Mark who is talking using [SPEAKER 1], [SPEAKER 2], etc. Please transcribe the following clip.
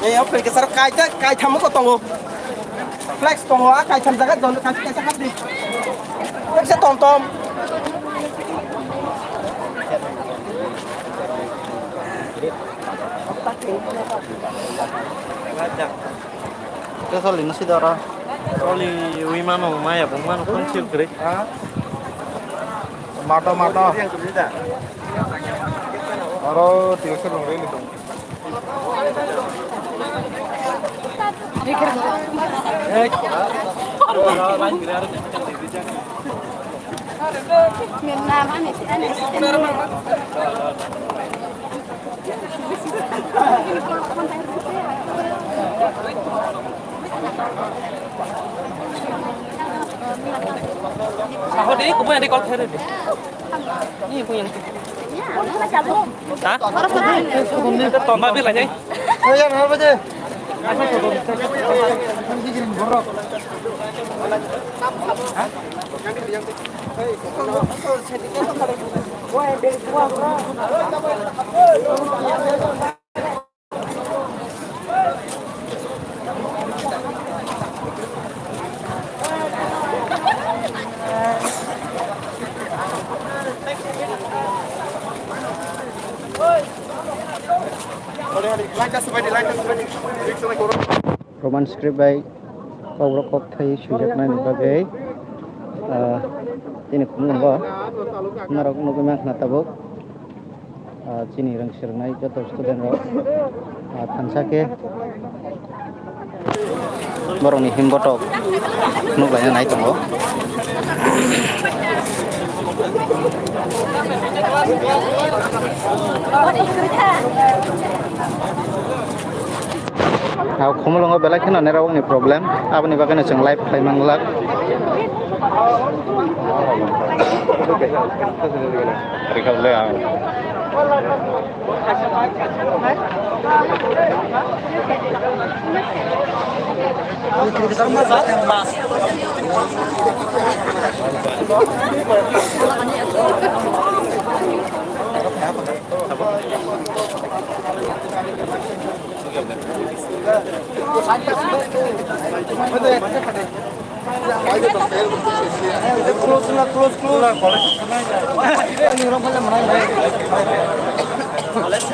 [SPEAKER 1] Eh, oke, keser kai tamu ko tongo. Flex tongo kai tam jaga don kai sakat di. Flex tom tom.
[SPEAKER 2] Cái số linh nó sẽ đó ra.
[SPEAKER 3] Oli Wimano Maya Bumano Conchil Creek.
[SPEAKER 2] Mata. Aro tiga se rong itu.
[SPEAKER 4] Miền Nam anh
[SPEAKER 3] Ako di ko punya di call here di. Ini punya. Hah? Mbak bilang aja.
[SPEAKER 2] Oh ya, apa aja? Roman script by Paul Kok Thai sujak na ni bagai ini kumun ba narok no kemak na tabok chini rang sirnai joto student ro thansa ke borong ni himbotok no ba nai tongo Aku khomolongo belai khena nerawo ni problem abani bagane jeng live khai manglak rekable a close.